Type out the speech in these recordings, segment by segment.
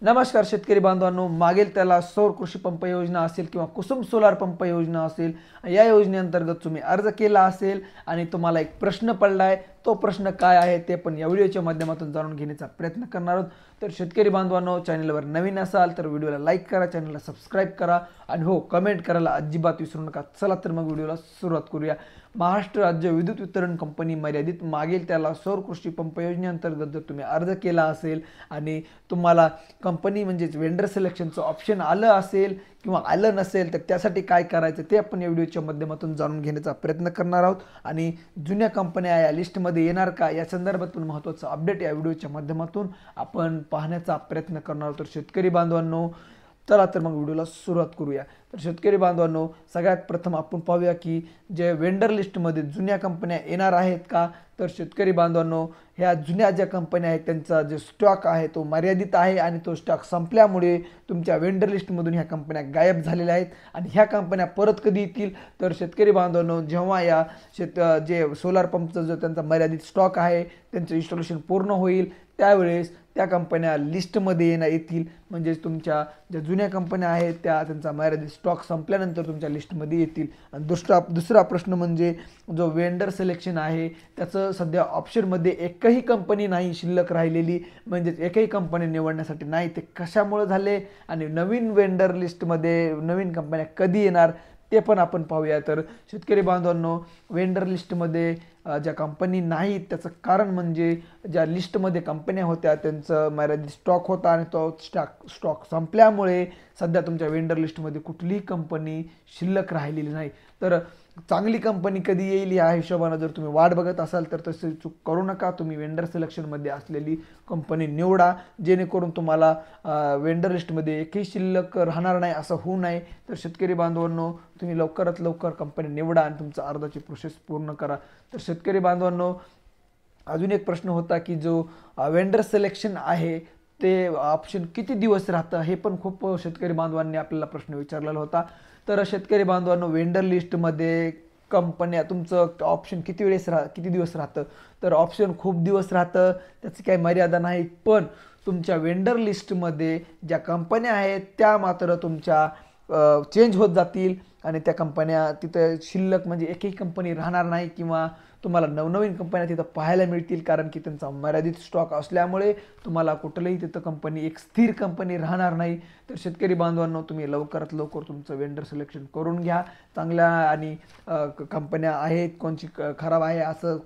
नमस्कार शेतकरी बांधवांनो, मागेल त्याला सौर कृषी पंप योजना असेल किंवा कुसुम सोलार पंप योजना असेल, या योजनेअंतर्गत तुम्ही अर्ज केला असेल आणि तुम्हाला एक प्रश्न पडलाय, तो प्रश्न काय आहे ते पण या व्हिडिओच्या माध्यमातून जाणून घेण्याचा प्रयत्न करणार आहोत। तर शेतकरी बांधवांनो, चॅनलवर नवीन असाल तर व्हिडिओला लाईक करा, चॅनलला सबस्क्राइब करा आणि हो कमेंट करायला अजिबात विसरू नका। चला तर मग व्हिडिओला सुरुवात करूया। महाराष्ट्र राज्य विद्युत वितरण कंपनी मर्यादित मागेल त्याला सौर कृषी पंप योजनेअंतर्गत जर तुम्ही अर्ज केला असेल आणि तुम्हाला कंपनी म्हणजेच वेंडर सिलेक्शनचं ऑप्शन आलं असेल किंवा आलं नसेल तर त्यासाठी काय करायचं ते आपण या व्हिडिओच्या माध्यमातून जाणून घेण्याचा प्रयत्न करणार आहोत। आणि जुन्या कंपन्या या लिस्टमध्ये येणार का या संदर्भात पण महत्त्वाचं अपडेट या व्हिडिओच्या माध्यमातून आपण पाहण्याचा प्रयत्न करणार आहोत। तर शेतकरी बांधवांनो, चला तर मग व्हिडिओला सुरुवात करूया। तर शेतकरी बांधवांनो, सगळ्यात प्रथम आपण पाहूया की जे वेंडर लिस्टमध्ये जुन्या कंपन्या येणार आहेत का। तर शेतकरी बांधवांनो, ह्या जुन्या ज्या कंपन्या आहेत त्यांचा जो स्टॉक आहे तो मर्यादित आहे आणि तो स्टॉक संपल्यामुळे तुमच्या वेंडर लिस्टमधून ह्या कंपन्या गायब झालेल्या आहेत। आणि ह्या कंपन्या परत कधी येतील तर शेतकरी बांधवांनो, जेव्हा या जे सोलार पंपचा जो त्यांचा मर्यादित स्टॉक आहे त्यांचं इन्स्टॉलेशन पूर्ण होईल त्यावेळेस त्या कंपन्या लिस्टमध्ये येतील। म्हणजे तुमच्या ज्या जुन्या कंपन्या आहेत त्या त्यांचा मर्यादित स्टॉक संपल्यानंतर तुमच्या लिस्टमध्ये येतील। आणि दुसरा प्रश्न म्हणजे जो वेंडर सिलेक्शन आहे त्याचं सध्या ऑप्शनमध्ये एकही कंपनी नाही शिल्लक राहिलेली, म्हणजेच एकही कंपनी निवडण्यासाठी नाही। ते कशामुळे झाले आणि नवीन वेंडर लिस्टमध्ये नवीन कंपन्या कधी येणार ते पण आपण पाहूया। तर शेतकरी बांधवांनो, वेंडर लिस्टमध्ये ज्या कंपनी नाहीत त्याचं कारण म्हणजे ज्या लिस्टमध्ये कंपन्या होत्या त्यांचं मर्यादित स्टॉक होता आणि तो स्टॉक संपल्यामुळे सध्या तुमच्या वेंडर लिस्टमध्ये कुठलीही कंपनी शिल्लक राहिलेली नाही। तर चांगली कंपनी कधी येईल या हिशोबाने जर तुम्ही वाट बघत असाल तर तसे चूक करू नका। तुम्ही वेंडर सिलेक्शनमध्ये असलेली कंपनी निवडा, जेणेकरून तुम्हाला वेंडर लिस्टमध्ये एकही शिल्लक राहणार नाही असं होऊ नये। तर शेतकरी बांधवांनो, तुम्ही लवकरात लवकर कंपनी निवडा आणि तुमचा अर्जाची प्रोसेस पूर्ण करा। तर शेतकरी बांधवांनो, अजून एक प्रश्न होता की जो वेंडर सिलेक्शन आहे ते ऑप्शन किती दिवस राहतं, हे पण खूप शेतकरी बांधवांनी आपल्याला प्रश्न विचारलेला होता। तर शेतकरी बांधवांनो, वेंडर लिस्टमध्ये कंपन्या तुमचं ऑप्शन किती दिवस राहतं तर ऑप्शन खूप दिवस राहतं, त्याची काही मर्यादा नाही। पण तुमच्या वेंडर लिस्टमध्ये ज्या कंपन्या आहेत त्या मात्र तुमच्या चेंज होत जातील आणि त्या कंपन्या तिथं शिल्लक म्हणजे एकही कंपनी राहणार नाही किंवा तुम्हाला नवनवीन कंपन्या तिथं पाहायला मिळतील, कारण की त्यांचा मर्यादित स्टॉक असल्यामुळे तुम्हाला कुठलंही तिथं कंपनी एक स्थिर कंपनी राहणार नाही। तर शेतकरी बांधवांनो, तुम्ही लवकरात लवकर तुमचं वेंडर सिलेक्शन करून घ्या। चांगल्या आणि कंपन्या आहेत, कोणची खराब आहे असं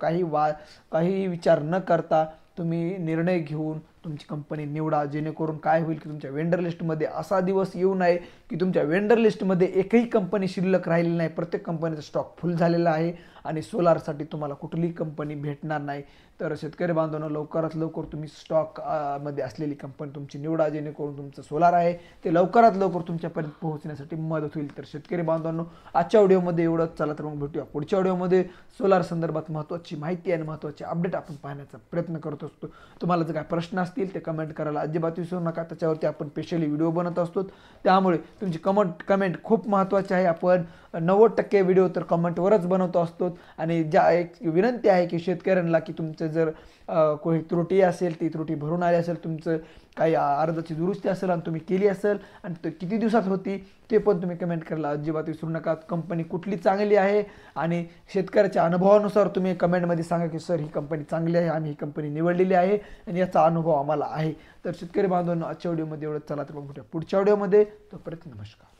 काही विचार न करता तुम्ही निर्णय घेऊन तुमची कंपनी निवडा, जेणेकरून काय होईल की तुमच्या वेंडर लिस्टमध्ये असा दिवस येऊ नये की तुमच्या वेंडर लिस्टमध्ये एकही कंपनी शिल्लक राहिलेली नाही, प्रत्येक कंपनीचा स्टॉक फुल झालेला आहे आणि सोलारसाठी तुम्हाला कुठलीही कंपनी भेटणार नाही। तर शेतकरी बांधवांनो, लवकरात लवकर तुम्ही स्टॉक मध्ये असलेली कंपनी तुमची निवडा, जेणेकरून तुमचं सोलार आहे ते लवकरात लवकर तुमच्यापर्यंत पोहोचण्यासाठी मदत होईल। तर शेतकरी बांधवांनो, आजच्या व्हिडिओमध्ये एवढंच। चला तर मग भेटूया पुढच्या व्हिडिओमध्ये। सोलार संदर्भात महत्त्वाची माहिती आणि महत्त्वाचे अपडेट आपण पाहण्याचा प्रयत्न करत असतो। तुम्हाला जर काही प्रश्न असतील ते कमेंट करायला अजिबात विसरू नका, त्याच्यावरती आपण स्पेशली व्हिडिओ बनवत असतो। त्यामुळे तुमची कमेंट खूप महत्त्वाची आहे। आपण 90% व्हिडिओ तर कमेंटवरच बनवतो असतो आणि ज्या एक विनंती आहे की शेतकऱ्यांना की तुमचं जर कोणी त्रुटी असेल ती त्रुटी भरून आली असेल, तुमचं काही अर्जाची दुरुस्ती असेल आणि तुम्ही केली असेल आणि ते किती दिवसात होती ते पण तुम्ही कमेंट करायला अजिबात विसरू नका। कंपनी कुठली चांगली आहे आणि शेतकऱ्याच्या अनुभवानुसार तुम्ही कमेंटमध्ये सांगा की सर ही कंपनी चांगली आहे, आम्ही ही कंपनी निवडलेली आहे आणि याचा अनुभव आम्हाला आहे। तर शेतकरी बांधवांनो, आजच्या व्हिडिओमध्ये एवढंच। चला तर मग पुढच्या व्हिडिओमध्ये, तोपर्यंत नमस्कार।